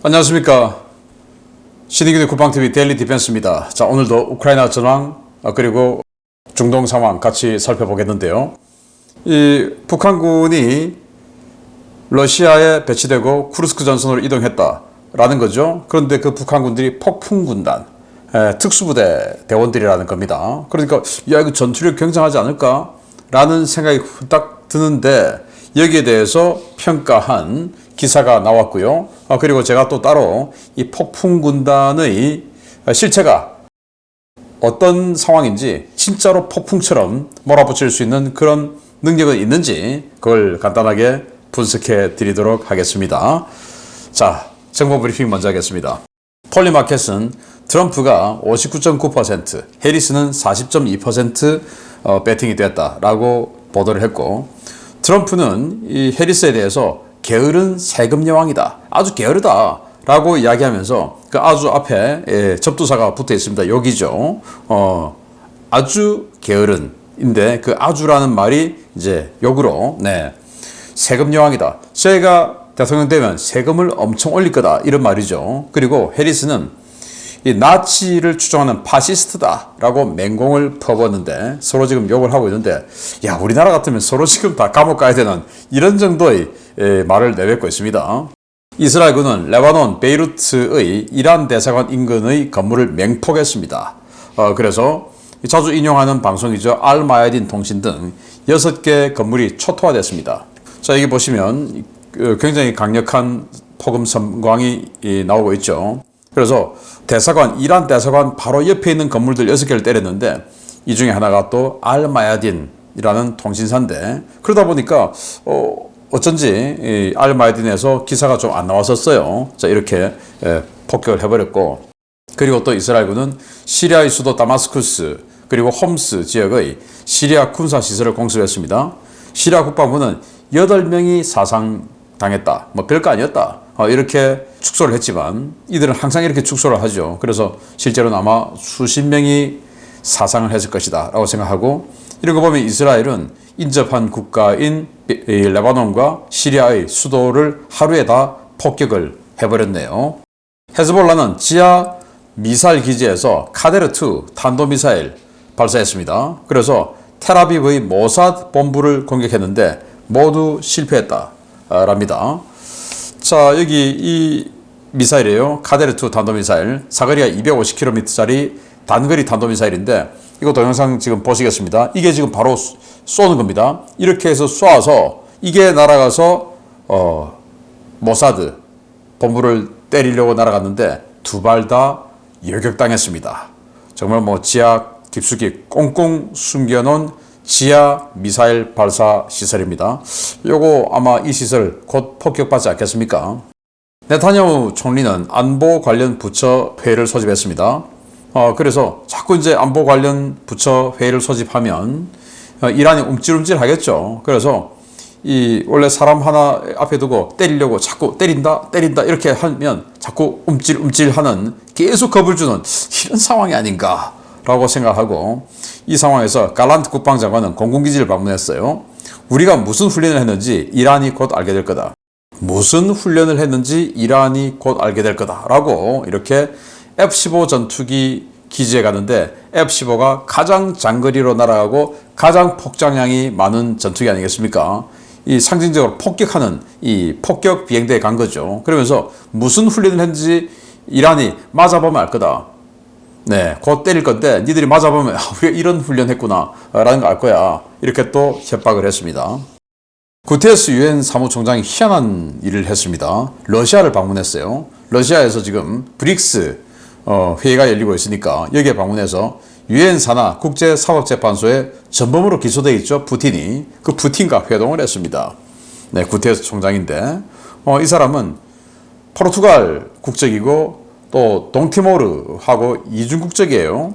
안녕하십니까. 신의균의 국방TV 데일리 디펜스입니다. 자, 오늘도 우크라이나 전황 그리고 중동 상황 같이 살펴보겠는데요. 이 북한군이 러시아에 배치되고 쿠르스크 전선으로 이동했다라는 거죠. 그런데 그 북한군들이 폭풍군단, 특수부대 대원들이라는 겁니다. 그러니까 야, 이거 전투력 굉장하지 않을까라는 생각이 후딱 드는데 여기에 대해서 평가한 기사가 나왔고요. 그리고 제가 또 따로 이 폭풍군단의 실체가 어떤 상황인지 진짜로 폭풍처럼 몰아붙일 수 있는 그런 능력은 있는지 그걸 간단하게 분석해 드리도록 하겠습니다. 자, 정보 브리핑 먼저 하겠습니다. 폴리마켓은 트럼프가 59.9%, 해리스는 40.2% 배팅이 됐다라고 보도를 했고, 트럼프는 이 해리스에 대해서 게으른 세금 여왕이다, 아주 게으르다 라고 이야기하면서 그 아주 앞에 접두사가 붙어 있습니다. 여기죠. 아주 게으른인데 그 아주라는 말이 이제 역으로 세금 여왕이다, 제가 대통령 되면 세금을 엄청 올릴 거다, 이런 말이죠. 그리고 해리스는 이 나치를 추종하는 파시스트다 라고 맹공을 퍼붓는데 서로 지금 욕을 하고 있는데, 야, 우리나라 같으면 서로 지금 다 감옥 가야 되는 이런 정도의 말을 내뱉고 있습니다. 이스라엘군은 레바논 베이루트의 이란 대사관 인근의 건물을 맹폭했습니다. 그래서 자주 인용하는 방송이죠. 알마야딘 통신 등 6개 건물이 초토화됐습니다. 자, 여기 보시면 굉장히 강력한 폭음 섬광이 나오고 있죠. 그래서 이란 대사관 바로 옆에 있는 건물들 6개를 때렸는데 이 중에 하나가 또 알마야딘이라는 통신사인데, 그러다 보니까 어쩐지 이 알마야딘에서 기사가 좀 안 나왔었어요. 자, 이렇게 폭격을 해버렸고, 그리고 또 이스라엘군은 시리아의 수도 다마스쿠스 그리고 홈스 지역의 시리아 군사시설을 공습했습니다. 시리아 국방부는 8명이 사상당했다, 뭐 별거 아니었다, 이렇게 축소를 했지만 이들은 항상 이렇게 축소를 하죠. 그래서 실제로는 아마 수십 명이 사상을 했을 것이다 라고 생각하고, 이런 거 보면 이스라엘은 인접한 국가인 레바논과 시리아의 수도를 하루에 다 폭격을 해버렸네요. 헤즈볼라는 지하 미사일 기지에서 카데르2 탄도미사일 발사했습니다. 그래서 텔아비브의 모사드 본부를 공격했는데 모두 실패했다 랍니다. 자, 여기 이 미사일이에요. 카데르2 탄도미사일, 사거리가 250km짜리 단거리 탄도미사일인데, 이거 동영상 지금 보시겠습니다. 이게 지금 바로 쏘는 겁니다. 이렇게 해서 쏴서 이게 날아가서 모사드 본부를 때리려고 날아갔는데 두 발 다 열격당했습니다. 정말 뭐 지하 깊숙이 꽁꽁 숨겨놓은 지하 미사일 발사 시설입니다. 요거 아마 이 시설 곧 폭격받지 않겠습니까? 네타냐후 총리는 안보 관련 부처 회의를 소집했습니다. 그래서 자꾸 이제 안보 관련 부처 회의를 소집하면 이란이 움찔움찔 하겠죠. 그래서 원래 사람 하나 앞에 두고 때리려고 자꾸 때린다 이렇게 하면 자꾸 움찔움찔 하는, 계속 겁을 주는 이런 상황이 아닌가 라고 생각하고, 이 상황에서 갈란트 국방장관은 공군기지를 방문했어요. 우리가 무슨 훈련을 했는지 이란이 곧 알게 될 거다. 무슨 훈련을 했는지 이란이 곧 알게 될 거다 라고 이렇게 F-15 전투기 기지에 가는데, F-15가 가장 장거리로 날아가고 가장 폭장량이 많은 전투기 아니겠습니까? 이 상징적으로 폭격하는 이 폭격 비행대에 간 거죠. 그러면서 무슨 훈련을 했는지 이란이 맞아보면 알 거다. 곧 때릴 건데 니들이 맞아보면 우리가 이런 훈련 했구나 라는 거 알 거야. 이렇게 또 협박을 했습니다. 구테레스 유엔 사무총장이 희한한 일을 했습니다. 러시아를 방문했어요. 러시아에서 지금 브릭스 회의가 열리고 있으니까 여기에 방문해서 유엔 산하 국제사법재판소에 전범으로 기소되어 있죠. 푸틴이. 그 푸틴과 회동을 했습니다. 구테레스 총장인데 이 사람은 포르투갈 국적이고 또 동티모르하고 이중 국적이에요.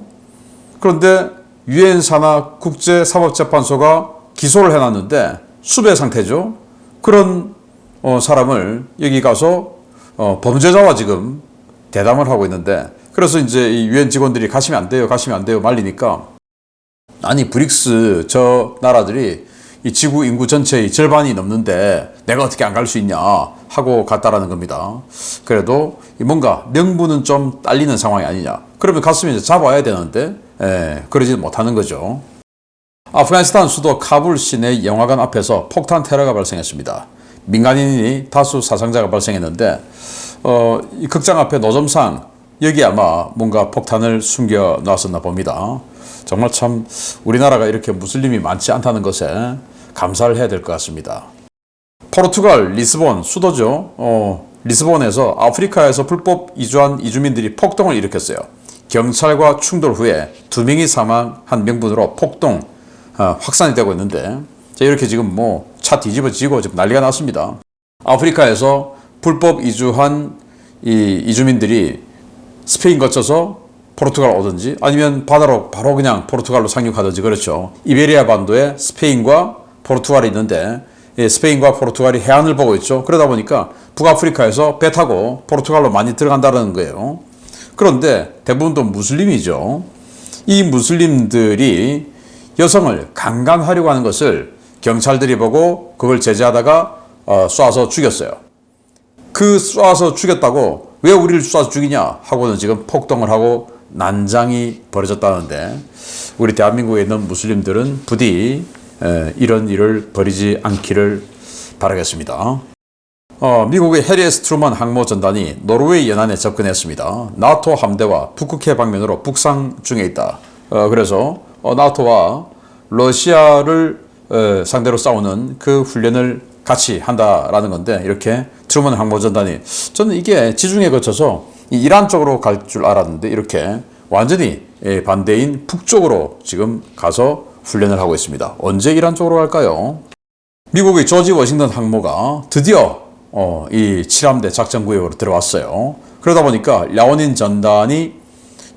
그런데 유엔 산하 국제사법재판소가 기소를 해놨는데 수배 상태죠. 그런 사람을 여기 가서 범죄자와 지금 대담을 하고 있는데, 그래서 이제 이 유엔 직원들이 가시면 안 돼요 말리니까, 아니 브릭스 저 나라들이 이 지구 인구 전체의 절반이 넘는데 내가 어떻게 안 갈 수 있냐 하고 갔다라는 겁니다. 그래도 뭔가 명분은 좀 딸리는 상황이 아니냐. 그러면 갔으면 이제 잡아야 되는데 그러지 못하는 거죠. 아프가니스탄 수도 카불 시내 영화관 앞에서 폭탄 테러가 발생했습니다. 민간인이 다수 사상자가 발생했는데 이 극장 앞에 노점상 여기 아마 뭔가 폭탄을 숨겨 놨었나 봅니다. 정말 참 우리나라가 이렇게 무슬림이 많지 않다는 것에 감사를 해야 될 것 같습니다. 포르투갈 리스본 수도죠. 리스본에서 아프리카에서 불법 이주한 이주민들이 폭동을 일으켰어요. 경찰과 충돌 후에 2명이 사망한 명분으로 폭동 확산이 되고 있는데 이렇게 지금 뭐 차 뒤집어지고 지금 난리가 났습니다. 아프리카에서 불법 이주한 이 이주민들이 스페인 거쳐서 포르투갈 오든지 아니면 바다로 바로 그냥 포르투갈로 상륙하든지 그렇죠. 이베리아 반도에 스페인과 포르투갈이 있는데 스페인과 포르투갈이 해안을 보고 있죠. 그러다 보니까 북아프리카에서 배 타고 포르투갈로 많이 들어간다는 거예요. 그런데 대부분 또 무슬림이죠. 이 무슬림들이 여성을 강간하려고 하는 것을 경찰들이 보고 그걸 제지하다가 쏴서 죽였어요. 그 쏴서 죽였다고 왜 우리를 쏴서 죽이냐 하고는 지금 폭동을 하고 난장이 벌어졌다는데 우리 대한민국에 있는 무슬림들은 부디 이런 일을 벌이지 않기를 바라겠습니다. 미국의 해리 S. 트루먼 항모 전단이 노르웨이 연안에 접근했습니다. 나토 함대와 북극해 방면으로 북상 중에 있다. 그래서 나토와 러시아를 상대로 싸우는 그 훈련을 같이 한다라는 건데 이렇게 트루먼 항모 전단이 저는 이게 지중해 거쳐서 이란 쪽으로 갈 줄 알았는데 이렇게 완전히 반대인 북쪽으로 지금 가서 훈련을 하고 있습니다. 언제 이란 쪽으로 갈까요? 미국의 조지 워싱턴 항모가 드디어 이 7함대 작전구역으로 들어왔어요. 그러다 보니까 랴오닌 전단이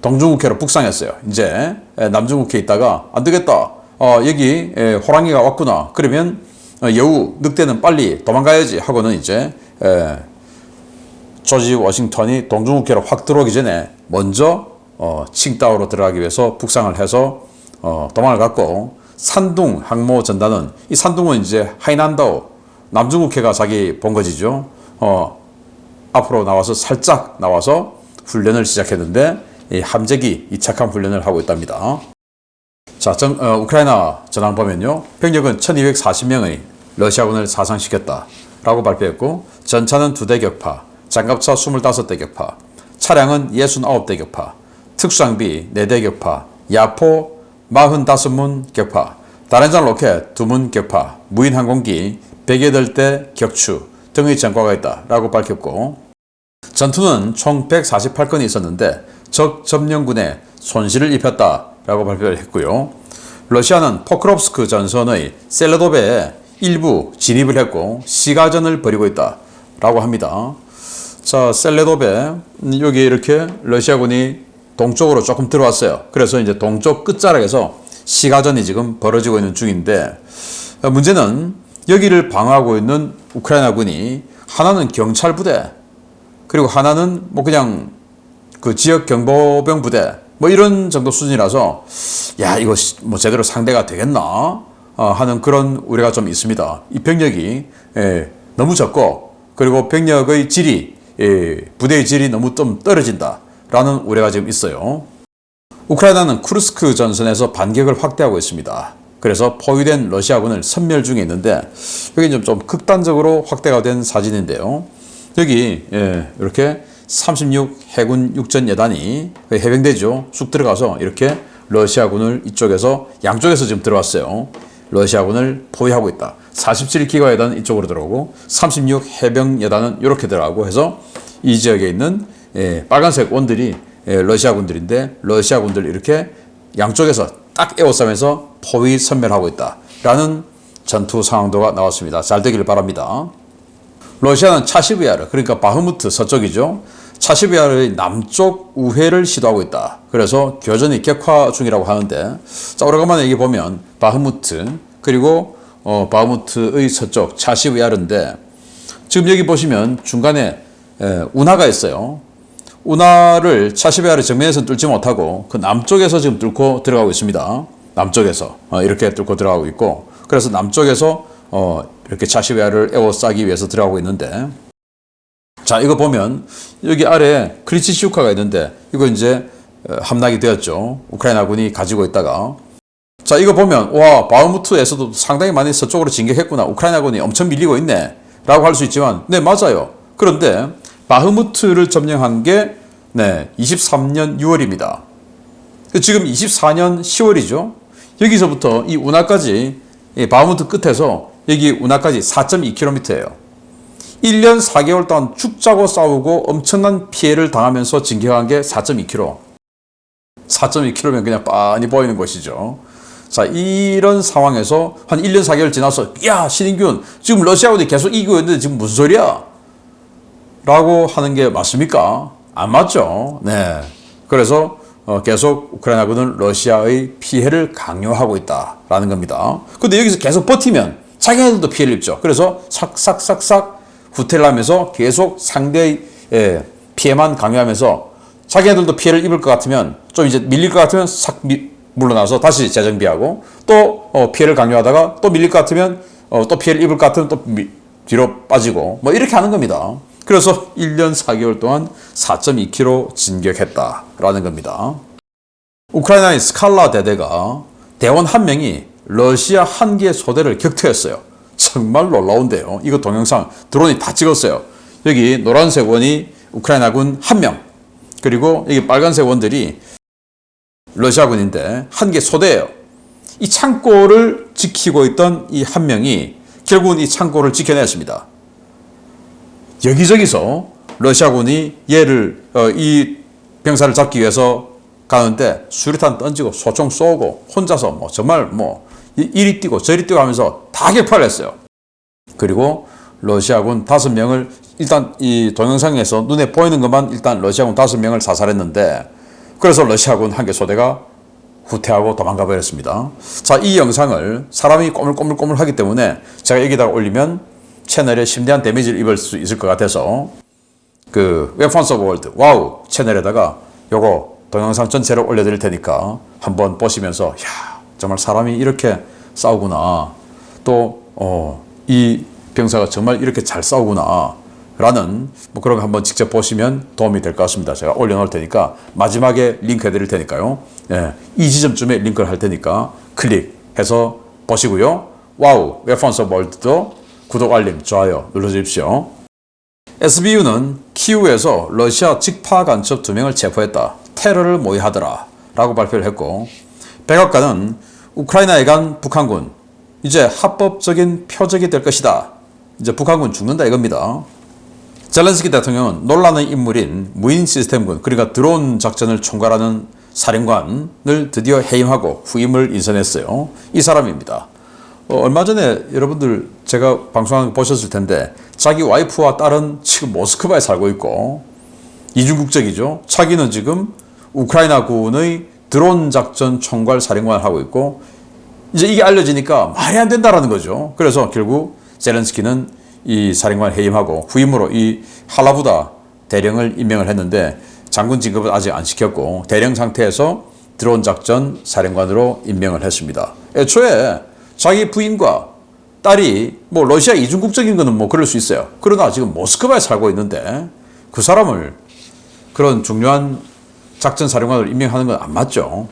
동중국해로 북상했어요. 이제 남중국해에 있다가 안 되겠다. 여기 호랑이가 왔구나. 그러면 여우 늑대는 빨리 도망가야지 하고는 이제 조지 워싱턴이 동중국해로 확 들어오기 전에 먼저 칭다오로 들어가기 위해서 북상을 해서 도망을 갔고 산둥 항모 전단은 이 산둥은 이제 하이난다오 남중국해가 자기 본거지죠. 앞으로 나와서 살짝 나와서 훈련을 시작했는데 이 함재기 이 착한 훈련을 하고 있답니다. 자, 우크라이나 전황 보면요. 병력은 1240명의 러시아군을 사상시켰다라고 발표했고 전차는 2대 격파, 장갑차 25대 격파, 차량은 69대 격파, 특수장비 4대 격파, 야포 45문 격파, 다른장 로켓 2문 격파, 무인 항공기 108대 격추 등의 전과가 있다라고 밝혔고 전투는 총 148건이 있었는데 적 점령군에 손실을 입혔다라고 발표를 했고요. 러시아는 포크롭스크 전선의 셀레도베에 일부 진입을 했고 시가전을 벌이고 있다라고 합니다. 자, 셀레도베 여기 이렇게 러시아군이 동쪽으로 조금 들어왔어요. 그래서 이제 동쪽 끝자락에서 시가전이 지금 벌어지고 있는 중인데 문제는 여기를 방어하고 있는 우크라이나군이 하나는 경찰 부대 그리고 하나는 뭐 그냥 그 지역 경보병 부대 뭐 이런 정도 수준이라서 야 이거 뭐 제대로 상대가 되겠나 하는 그런 우려가 좀 있습니다. 이 병력이 너무 적고 그리고 병력의 질이 부대의 질이 너무 좀 떨어진다라는 우려가 지금 있어요. 우크라이나는 쿠르스크 전선에서 반격을 확대하고 있습니다. 그래서 포위된 러시아군을 섬멸 중에 있는데 여기 좀 극단적으로 확대가 된 사진인데요. 여기 이렇게 36 해군 육전 여단이 해병대죠. 쑥 들어가서 이렇게 러시아군을 이쪽에서 양쪽에서 지금 들어왔어요. 러시아군을 포위하고 있다. 47 기가 여단은 이쪽으로 들어오고 36 해병 여단은 이렇게 들어가고 해서 이 지역에 있는 빨간색 원들이 러시아군들인데 러시아군들 이렇게 양쪽에서 딱 에워싸면서 포위 섬멸하고 있다라는 전투 상황도가 나왔습니다. 잘 되기를 바랍니다. 러시아는 차시브야르 그러니까 바흐무트 서쪽이죠. 차시브야르의 남쪽 우회를 시도하고 있다. 그래서 교전이 격화 중이라고 하는데 자 오래간만에 여기 보면 바흐무트 그리고 바흐무트의 서쪽 차시브야르인데 지금 여기 보시면 중간에 운하가 있어요. 운하를 차시브야르 정면에서 뚫지 못하고 그 남쪽에서 지금 뚫고 들어가고 있습니다. 남쪽에서 이렇게 뚫고 들어가고 있고 그래서 남쪽에서 이렇게 차시베아를 에워싸기 위해서 들어가고 있는데, 자, 이거 보면 여기 아래 크리치시우카가 있는데 이거 이제 함락이 되었죠. 우크라이나군이 가지고 있다가. 자, 이거 보면 와, 바흐무트에서도 상당히 많이 서쪽으로 진격했구나. 우크라이나군이 엄청 밀리고 있네 라고 할 수 있지만, 네, 맞아요. 그런데 바흐무트를 점령한 게 23년 6월입니다. 지금 24년 10월이죠. 여기서부터 이 운하까지, 바흐무트 끝에서 여기 운하까지 4.2km예요. 1년 4개월 동안 죽자고 싸우고 엄청난 피해를 당하면서 진격한 게 4.2km. 4.2km면 그냥 빤히 보이는 것이죠. 자, 이런 상황에서 한 1년 4개월 지나서, 야, 신인균, 지금 러시아군이 계속 이기고 있는데 지금 무슨 소리야? 라고 하는 게 맞습니까? 안 맞죠. 네. 그래서 계속 우크라이나군은 러시아의 피해를 강요하고 있다라는 겁니다. 근데 여기서 계속 버티면 자기네들도 피해를 입죠. 그래서 싹싹싹싹 후퇴를 하면서 계속 상대의 피해만 강요하면서 자기네들도 피해를 입을 것 같으면, 좀 이제 밀릴 것 같으면 싹 물러나서 다시 재정비하고, 또 피해를 강요하다가 또 밀릴 것 같으면 또 피해를 입을 것 같으면 또 뒤로 빠지고, 뭐 이렇게 하는 겁니다. 그래서 1년 4개월 동안 4.2km 진격했다라는 겁니다. 우크라이나의 스칼라 대대가 대원 한 명이 러시아 한 개의 소대를 격퇴했어요. 정말 놀라운데요. 이거 동영상 드론이 다 찍었어요. 여기 노란색 원이 우크라이나군 한 명, 그리고 여기 빨간색 원들이 러시아군인데 한 개 소대예요. 이 창고를 지키고 있던 이 한 명이 결국은 이 창고를 지켜냈습니다. 여기저기서 러시아군이 얘를 이 병사를 잡기 위해서 가는데 수류탄 던지고 소총 쏘고 혼자서 뭐 정말 뭐 이리 뛰고 저리 뛰고 하면서 다 격파를 했어요. 그리고 러시아군 5명을 일단 이 동영상에서 눈에 보이는 것만 일단 러시아군 5명을 사살했는데, 그래서 러시아군 한 개 소대가 후퇴하고 도망가 버렸습니다. 자, 이 영상을 사람이 꼬물꼬물꼬물 하기 때문에 제가 여기다가 올리면 채널에 심대한 데미지를 입을 수 있을 것 같아서 그 Weapons of World 와우 채널에다가 요거 동영상 전체를 올려드릴 테니까 한번 보시면서, 야, 정말 사람이 이렇게 싸우구나, 또 이 병사가 정말 이렇게 잘 싸우구나 라는 뭐 그런 거 한번 직접 보시면 도움이 될 것 같습니다. 제가 올려놓을 테니까 마지막에 링크 해드릴 테니까요. 예, 이 지점쯤에 링크를 할 테니까 클릭해서 보시고요. 와우 Weapons of World도 구독, 알림, 좋아요 눌러주십시오. SBU는 키우에서 러시아 직파 간첩 2명을 체포했다. 테러를 모의하더라 라고 발표를 했고, 백악관은 우크라이나에 간 북한군 이제 합법적인 표적이 될 것이다. 이제 북한군 죽는다 이겁니다. 젤렌스키 대통령은 논란의 인물인 무인 시스템군, 그러니까 드론 작전을 총괄하는 사령관을 드디어 해임하고 후임을 인선했어요. 이 사람입니다. 얼마 전에 여러분들 제가 방송한 거 보셨을 텐데, 자기 와이프와 딸은 지금 모스크바에 살고 있고 이중국적이죠. 자기는 지금 우크라이나군의 드론 작전 총괄 사령관을 하고 있고, 이제 이게 알려지니까 말이 안 된다라는 거죠. 그래서 결국 젤렌스키는 이 사령관 해임하고 후임으로 이 할라부다 대령을 임명을 했는데, 장군 진급은 아직 안 시켰고 대령 상태에서 드론 작전 사령관으로 임명을 했습니다. 애초에 자기 부인과 딸이 뭐 러시아 이중국적인 거는 뭐 그럴 수 있어요. 그러나 지금 모스크바에 살고 있는데 그 사람을 그런 중요한 작전 사령관으로 임명하는 건 안 맞죠.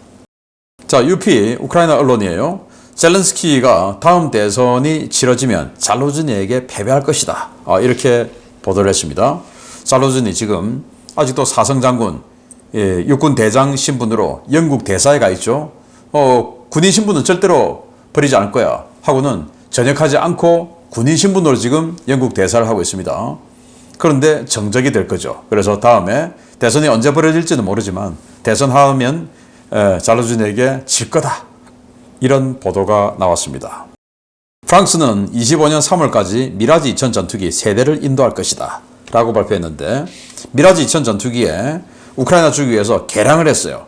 자, UP 우크라이나 언론이에요. 젤렌스키가 다음 대선이 치러지면 잘루즈니에게 패배할 것이다. 이렇게 보도를 했습니다. 잘루즈니 지금 아직도 사성장군, 육군 대장 신분으로 영국 대사에 가 있죠. 군인 신분은 절대로 버리지 않을 거야 하고는 전역하지 않고 군인 신분으로 지금 영국 대사를 하고 있습니다. 그런데 정적이 될 거죠. 그래서 다음에 대선이 언제 벌어질지는 모르지만 대선하면 잘루즈니에게 질 거다. 이런 보도가 나왔습니다. 프랑스는 25년 3월까지 미라지 2000 전투기 3대를 인도할 것이다 라고 발표했는데, 미라지 2000 전투기에 우크라이나 주기 위해서 개량을 했어요.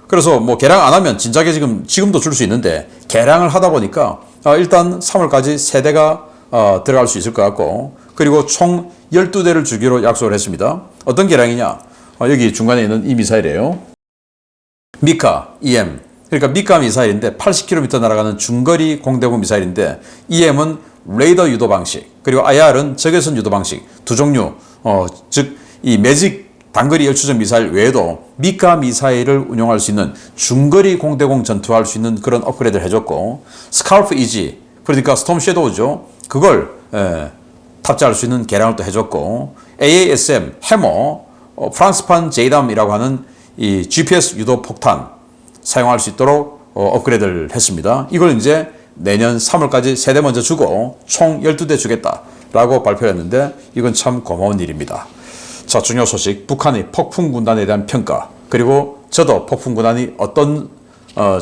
그래서 뭐 개량 안 하면 진작에 지금도 줄 수 있는데 개량을 하다 보니까 일단 3월까지 3대가 들어갈 수 있을 것 같고, 그리고 총 12대를 주기로 약속을 했습니다. 어떤 개량이냐? 여기 중간에 있는 이 미사일이에요. 미카 EM. 그러니까 미카 미사일인데 80km 날아가는 중거리 공대공 미사일인데 EM은 레이더 유도 방식, 그리고 IR은 적외선 유도 방식 두 종류, 즉 이 매직 단거리 열추적 미사일 외에도 미카 미사일을 운용할 수 있는 중거리 공대공 전투할 수 있는 그런 업그레이드를 해줬고, 스칼프 이지, 그러니까 스톰 섀도우죠. 그걸 탑재할 수 있는 개량을 또 해줬고, AASM 해머, 프랑스판 제이담이라고 하는 이 GPS 유도 폭탄 사용할 수 있도록 업그레이드를 했습니다. 이걸 이제 내년 3월까지 세대 먼저 주고 총 12대 주겠다라고 발표했는데, 이건 참 고마운 일입니다. 자, 중요 소식, 북한의 폭풍군단에 대한 평가, 그리고 저도 폭풍군단이 어떤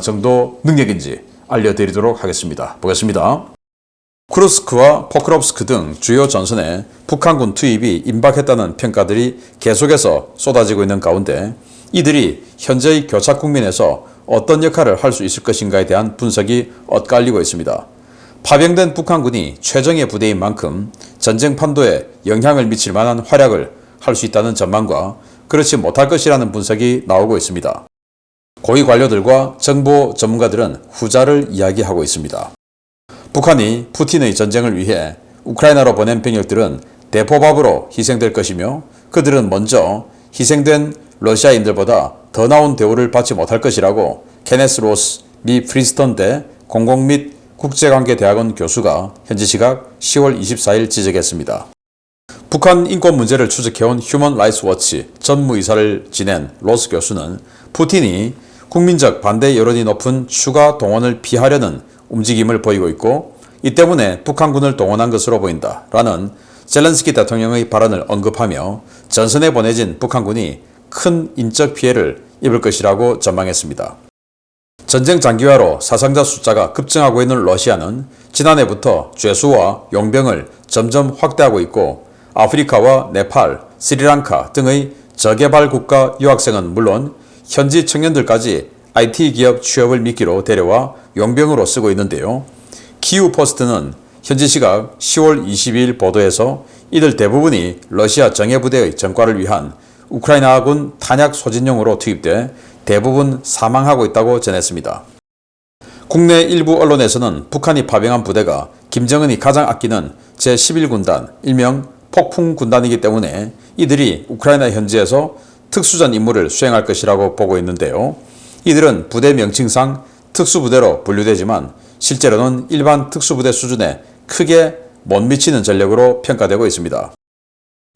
정도 능력인지 알려드리도록 하겠습니다. 보겠습니다. 쿠르스크와 포크롭스크 등 주요 전선에 북한군 투입이 임박했다는 평가들이 계속해서 쏟아지고 있는 가운데, 이들이 현재의 교착 국면에서 어떤 역할을 할 수 있을 것인가에 대한 분석이 엇갈리고 있습니다. 파병된 북한군이 최정예 부대인 만큼 전쟁 판도에 영향을 미칠 만한 활약을 할 수 있다는 전망과 그렇지 못할 것이라는 분석이 나오고 있습니다. 고위 관료들과 정보 전문가들은 후자를 이야기하고 있습니다. 북한이 푸틴의 전쟁을 위해 우크라이나로 보낸 병력들은 대포밥으로 희생될 것이며, 그들은 먼저 희생된 러시아인들보다 더 나은 대우를 받지 못할 것이라고 케네스 로스 미 프린스턴대 공공 및 국제관계대학원 교수가 현지 시각 10월 24일 지적했습니다. 북한 인권 문제를 추적해온 휴먼 라이츠 워치 전무이사를 지낸 로스 교수는 푸틴이 국민적 반대 여론이 높은 추가 동원을 피하려는 움직임을 보이고 있고, 이 때문에 북한군을 동원한 것으로 보인다라는 젤렌스키 대통령의 발언을 언급하며 전선에 보내진 북한군이 큰 인적 피해를 입을 것이라고 전망했습니다. 전쟁 장기화로 사상자 숫자가 급증하고 있는 러시아는 지난해부터 죄수와 용병을 점점 확대하고 있고, 아프리카와 네팔, 스리랑카 등의 저개발 국가 유학생은 물론 현지 청년들까지 IT 기업 취업을 미끼로 데려와 용병으로 쓰고 있는데요. 키우 포스트는 현지 시각 10월 22일 보도에서 이들 대부분이 러시아 정예부대의 전과를 위한 우크라이나군 탄약 소진용으로 투입돼 대부분 사망하고 있다고 전했습니다. 국내 일부 언론에서는 북한이 파병한 부대가 김정은이 가장 아끼는 제11군단, 일명 폭풍군단이기 때문에 이들이 우크라이나 현지에서 특수전 임무를 수행할 것이라고 보고 있는데요. 이들은 부대 명칭상 특수부대로 분류되지만 실제로는 일반 특수부대 수준에 크게 못 미치는 전력으로 평가되고 있습니다.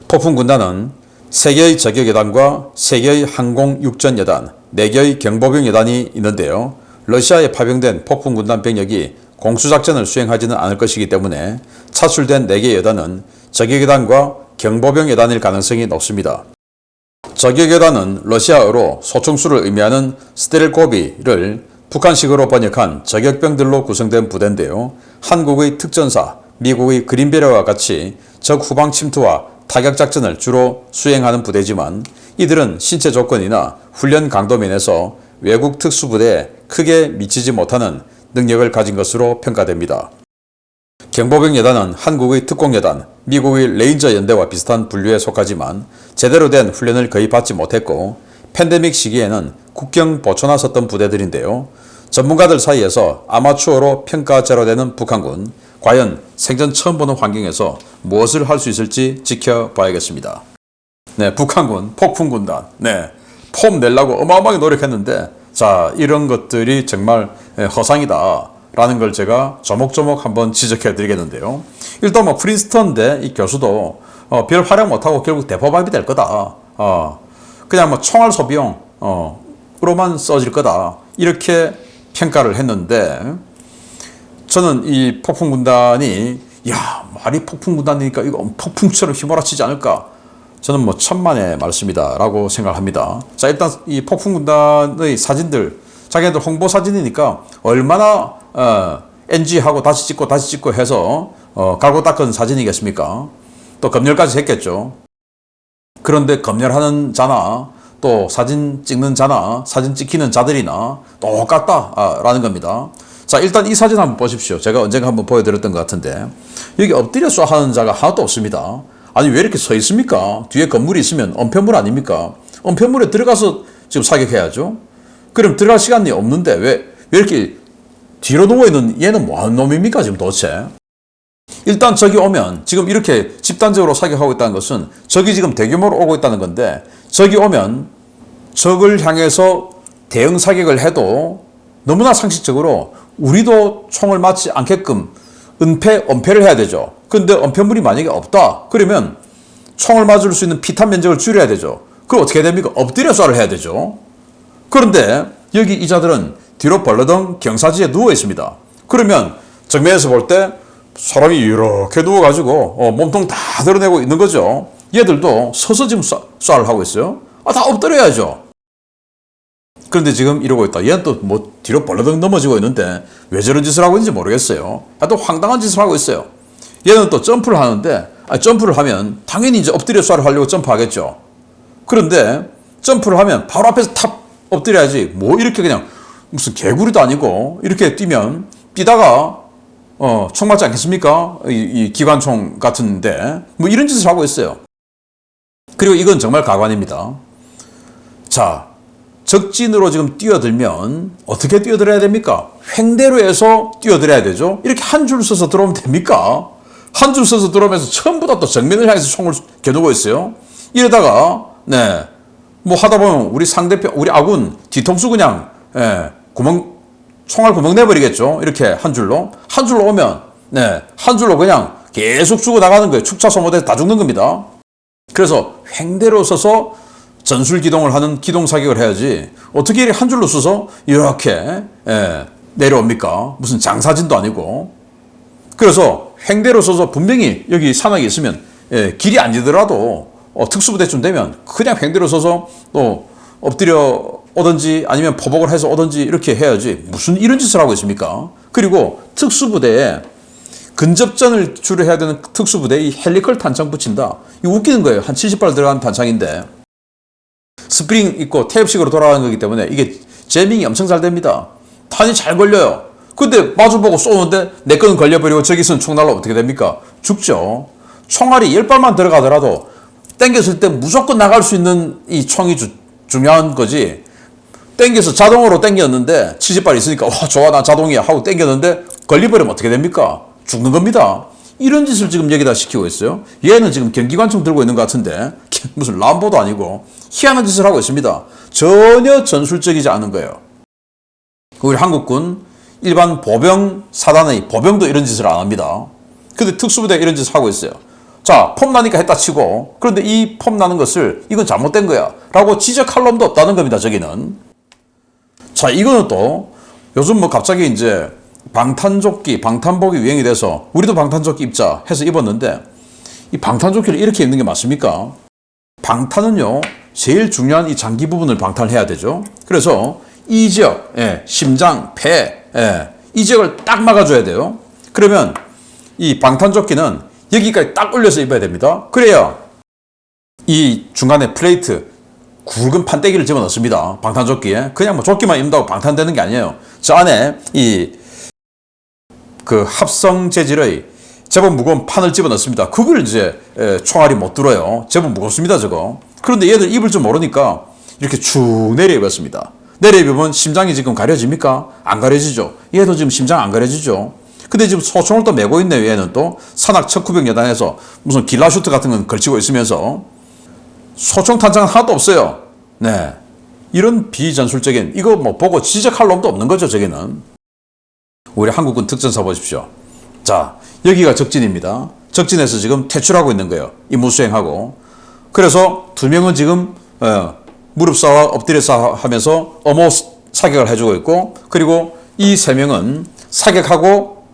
폭풍군단은 3개의 저격여단과 3개의 항공육전여단, 4개의 경보병여단이 있는데요. 러시아에 파병된 폭풍군단 병력이 공수작전을 수행하지는 않을 것이기 때문에 차출된 4개의 여단은 저격여단과 경보병여단일 가능성이 높습니다. 저격여단은 러시아어로 소총수를 의미하는 스테렐코비를 북한식으로 번역한 저격병들로 구성된 부대인데요. 한국의 특전사, 미국의 그린베리와 같이 적 후방 침투와 타격작전을 주로 수행하는 부대지만, 이들은 신체 조건이나 훈련 강도 면에서 외국 특수부대에 크게 미치지 못하는 능력을 가진 것으로 평가됩니다. 경보병여단은 한국의 특공여단, 미국의 레인저 연대와 비슷한 분류에 속하지만 제대로 된 훈련을 거의 받지 못했고, 팬데믹 시기에는 국경 보초나 섰던 부대들인데요. 전문가들 사이에서 아마추어로 평가제로 되는 북한군, 과연 생전 처음 보는 환경에서 무엇을 할 수 있을지 지켜봐야겠습니다. 네, 북한군 폭풍군단, 네, 폼 내려고 어마어마하게 노력했는데, 자, 이런 것들이 정말 허상이다 라는 걸 제가 조목조목 한번 지적해 드리겠는데요. 일단 뭐 프린스턴대 이 교수도 별 활약 못하고 결국 대포밥이 될 거다. 그냥 뭐 총알 소비용으로만 써질 거다. 이렇게 평가를 했는데, 저는 이 폭풍군단이, 야, 말이 폭풍군단이니까 이거 폭풍처럼 휘몰아치지 않을까? 저는 뭐 천만의 말씀이다 라고 생각합니다. 자, 일단 이 폭풍군단의 사진들, 자기네들 홍보 사진이니까 얼마나 NG하고 다시 찍고 해서 갈고 닦은 사진이겠습니까? 또 검열까지 했겠죠. 그런데 검열하는 자나 또 사진 찍는 자나 사진 찍히는 자들이나 똑같다라는 겁니다. 자, 일단 이 사진 한번 보십시오. 제가 언젠가 한번 보여드렸던 것 같은데, 여기 엎드려 쏴하는 자가 하나도 없습니다. 아니, 왜 이렇게 서 있습니까? 뒤에 건물이 있으면 은폐물 아닙니까? 은폐물에 들어가서 지금 사격해야죠. 그럼 들어갈 시간이 없는데 왜 이렇게 뒤로 누워있는 얘는 뭐하는 놈입니까 지금 도대체? 일단 적이 오면 지금 이렇게 집단적으로 사격하고 있다는 것은 적이 지금 대규모로 오고 있다는 건데, 적이 오면 적을 향해서 대응 사격을 해도 너무나 상식적으로 우리도 총을 맞지 않게끔 은폐를 해야 되죠. 근데 은폐물이 만약에 없다 그러면 총을 맞을 수 있는 피탄 면적을 줄여야 되죠. 그럼 어떻게 됩니까? 엎드려 쏴를 해야 되죠. 그런데 여기 이자들은 뒤로 벌러덩 경사지에 누워 있습니다. 그러면 정면에서 볼 때 사람이 이렇게 누워가지고 몸통 다 드러내고 있는 거죠. 얘들도 서서 지금 쏴를 하고 있어요. 다 엎드려야죠. 그런데 지금 이러고 있다. 얘는 또 뭐 뒤로 벌러덩 넘어지고 있는데 왜 저런 짓을 하고 있는지 모르겠어요. 또 황당한 짓을 하고 있어요. 얘는 또 점프를 하는데, 점프를 하면 당연히 이제 엎드려 쏴를 하려고 점프하겠죠. 그런데 점프를 하면 바로 앞에서 탑 엎드려야지. 뭐 이렇게 그냥 무슨 개구리도 아니고 이렇게 뛰면 뛰다가 총 맞지 않겠습니까? 이 기관총 같은데 뭐 이런 짓을 하고 있어요. 그리고 이건 정말 가관입니다. 자, 적진으로 지금 뛰어들면 어떻게 뛰어들어야 됩니까? 횡대로 해서 뛰어들어야 되죠. 이렇게 한 줄 서서 들어오면 됩니까? 한 줄 서서 들어오면서 전부 다 또 정면을 향해서 총을 겨누고 있어요. 이러다가 뭐 하다 보면 우리 상대편, 우리 아군 뒤통수 그냥 총알 구멍 내버리겠죠. 이렇게 한 줄로 오면 한 줄로 그냥 계속 죽어 나가는 거예요. 축차 소모돼서 다 죽는 겁니다. 그래서 횡대로 서서 전술 기동을 하는 기동 사격을 해야지 어떻게 이렇게 한 줄로 서서 이렇게 내려옵니까? 무슨 장사진도 아니고. 그래서 횡대로 서서 분명히 여기 산악이 있으면 길이 아니더라도 특수부대쯤 되면 그냥 횡대로 서서 또 엎드려 오든지 아니면 포복을 해서 오든지 이렇게 해야지 무슨 이런 짓을 하고 있습니까? 그리고 특수부대에 근접전을 주로 해야 되는 특수부대에 이 헬리컬 탄창 붙인다. 이거 웃기는 거예요. 한 70발 들어간 탄창인데 스프링 있고 탭식으로 돌아가는 거기 때문에 이게 제밍이 엄청 잘 됩니다. 탄이 잘 걸려요. 근데 마주보고 쏘는데 내 거는 걸려버리고 저기서는 총 날라 어떻게 됩니까? 죽죠. 총알이 10발만 들어가더라도 땡겼을 때 무조건 나갈 수 있는 이 총이 중요한 거지. 땡겨서 자동으로 땡겼는데 70발 있으니까 와 좋아 나 자동이야 하고 땡겼는데 걸려버리면 어떻게 됩니까? 죽는 겁니다. 이런 짓을 지금 여기다 시키고 있어요. 얘는 지금 경기관총 들고 있는 것 같은데 무슨 람보도 아니고 희한한 짓을 하고 있습니다. 전혀 전술적이지 않은 거예요. 우리 한국군 일반 보병 사단의 보병도 이런 짓을 안 합니다. 근데 특수부대가 이런 짓을 하고 있어요. 자, 폼 나니까 했다 치고, 그런데 이 폼 나는 것을 이건 잘못된 거야 라고 지적할 놈도 없다는 겁니다. 저기는. 자, 이거는 또 요즘 뭐 갑자기 이제 방탄조끼, 방탄복이 유행이 돼서 우리도 방탄조끼 입자 해서 입었는데 이 방탄조끼를 이렇게 입는 게 맞습니까? 방탄은요 제일 중요한 이 장기 부분을 방탄해야 되죠. 그래서 이 지역, 심장, 폐, 이 지역을 딱 막아줘야 돼요. 그러면 이 방탄조끼는 여기까지 딱 올려서 입어야 됩니다. 그래야 이 중간에 플레이트 굵은 판때기를 집어넣습니다. 방탄조끼에. 그냥 뭐 조끼만 입는다고 방탄되는 게 아니에요. 저 안에 그 합성 재질의 제법 무거운 판을 집어넣습니다. 그걸 이제 총알이 못 들어요. 제법 무겁습니다, 저거. 그런데 얘들 입을 줄 모르니까 이렇게 쭉 내려 입었습니다. 내려 입으면 심장이 지금 가려집니까? 안 가려지죠. 얘도 지금 심장 안 가려지죠. 근데 지금 소총을 또 메고 있네요. 얘는 또 산악 척후병 여단에서 무슨 길라슈트 같은 건 걸치고 있으면서 소총 탄창은 하나도 없어요. 네, 이런 비전술적인 이거 뭐 보고 지적할 놈도 없는 거죠. 저기는. 우리 한국군 특전사 보십시오. 자, 여기가 적진입니다. 적진에서 지금 퇴출하고 있는 거예요. 임무 수행하고. 그래서 두 명은 지금 무릎 싸와 엎드려 싸 하면서 어모 사격을 해주고 있고, 그리고 이 세 명은 사격하고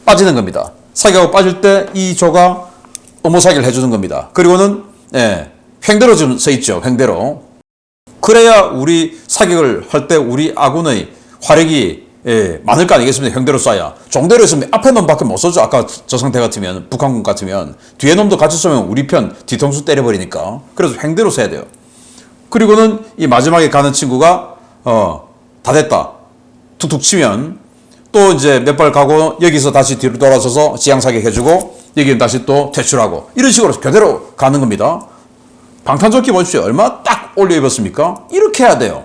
빠지는 겁니다. 사격하고 빠질 때 이 조가 어모 사격을 해주는 겁니다. 그리고는 횡대로 지금 서 있죠. 횡대로. 그래야 우리 사격을 할 때 우리 아군의 화력이 많을 거 아니겠습니까? 횡대로 쏴야. 종대로 있으면 앞에 놈밖에 못 쏘죠. 아까 저 상태 같으면, 북한군 같으면. 뒤에 놈도 같이 쏘면 우리 편 뒤통수 때려버리니까. 그래서 횡대로 쏴야 돼요. 그리고는 이 마지막에 가는 친구가 다 됐다. 툭툭 치면 또 이제 몇 발 가고 여기서 다시 뒤로 돌아서서 지향사격 해주고 여기는 다시 또 퇴출하고 이런 식으로 그대로 가는 겁니다. 방탄조끼 보십시오. 얼마 딱 올려 입었습니까? 이렇게 해야 돼요.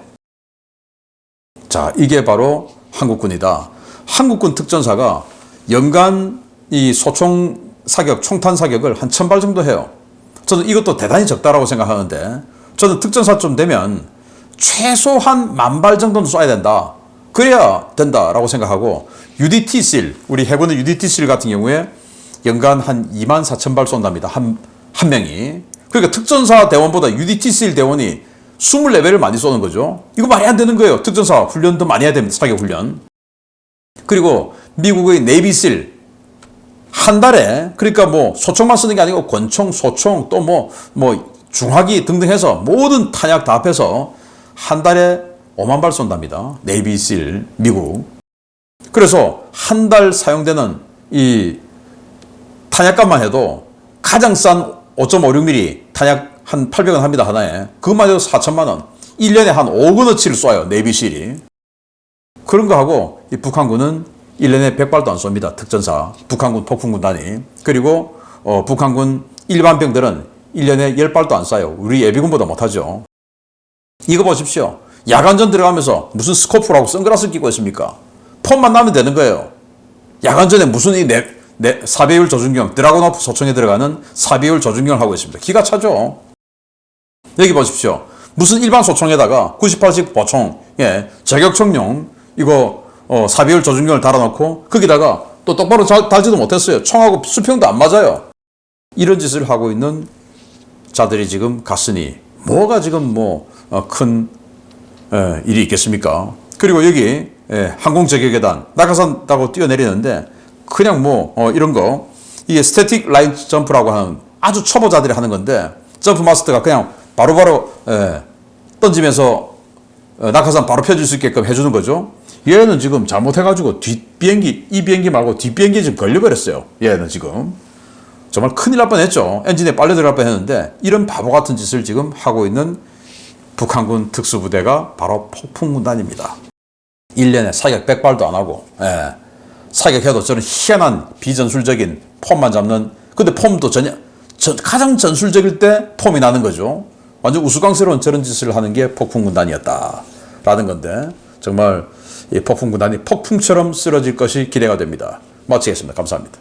자, 이게 바로 한국군이다. 한국군 특전사가 연간 이 소총 사격, 총탄 사격을 한 1000발 정도 해요. 저는 이것도 대단히 적다라고 생각하는데, 저는 특전사쯤 되면 최소한 10,000발 정도는 쏴야 된다. 그래야 된다라고 생각하고, UDT-SEAL, 우리 해군의 UDT-SEAL 같은 경우에 연간 한 24,000발 쏜답니다. 한 명이. 그러니까 특전사 대원보다 UDT-SEAL 대원이 24배를 많이 쏘는 거죠. 이거 말이 안 되는 거예요. 특전사 훈련도 많이 해야 됩니다. 사격 훈련. 그리고 미국의 네이비실 한 달에, 그러니까 뭐 소총만 쓰는 게 아니고 권총, 소총, 또 뭐 중화기 등등 해서 모든 탄약 다 합해서 한 달에 50,000발 쏜답니다. 네이비실 미국. 그래서 한 달 사용되는 이 탄약값만 해도 가장 싼 5.56mm 탄약 한 800원 합니다. 하나에. 그것만 해도 4천만 원. 1년에 한 5억 원어치를 쏴요. 네이비실이. 그런 거 하고 이 북한군은 1년에 100발도 안 쏩니다. 특전사. 북한군 폭풍군단이. 그리고 북한군 일반병들은 1년에 10발도 안 쏴요. 우리 예비군보다 못하죠. 이거 보십시오. 야간전 들어가면서 무슨 스코프라고 선글라스 끼고 있습니까? 폼만 나면 되는 거예요. 야간전에 무슨 이 4배율 조준경, 드라곤오프 소총에 들어가는 4배율 조준경을 하고 있습니다. 기가 차죠. 여기 보십시오. 무슨 일반 소총에다가 98식 보총, 예, 저격총용, 이거 4배율 조준경을 달아놓고 거기다가 또 똑바로 달지도 못했어요. 총하고 수평도 안 맞아요. 이런 짓을 하고 있는 자들이 지금 갔으니 뭐가 지금 큰 일이 있겠습니까? 그리고 여기 항공 저격계단 낙하산 타고 뛰어내리는데 그냥 이런 거, 이게 스태틱 라인 점프라고 하는 아주 초보자들이 하는 건데, 점프 마스터가 그냥 바로바로 던지면서 낙하산 바로 펴줄 수 있게끔 해주는 거죠. 얘는 지금 잘못해가지고 뒷비행기, 이 비행기 말고 뒷비행기에 지금 걸려버렸어요. 얘는 지금 정말 큰일 날 뻔했죠. 엔진에 빨려 들어갈 뻔했는데, 이런 바보 같은 짓을 지금 하고 있는 북한군 특수부대가 바로 폭풍군단입니다. 1년에 사격 100발도 안 하고, 사격해도 저는 희한한 비전술적인 폼만 잡는, 근데 폼도 가장 전술적일 때 폼이 나는 거죠. 완전 우스꽝스러운 저런 짓을 하는 게 폭풍군단이었다라는 건데, 정말 이 폭풍군단이 폭풍처럼 쓰러질 것이 기대가 됩니다. 마치겠습니다. 감사합니다.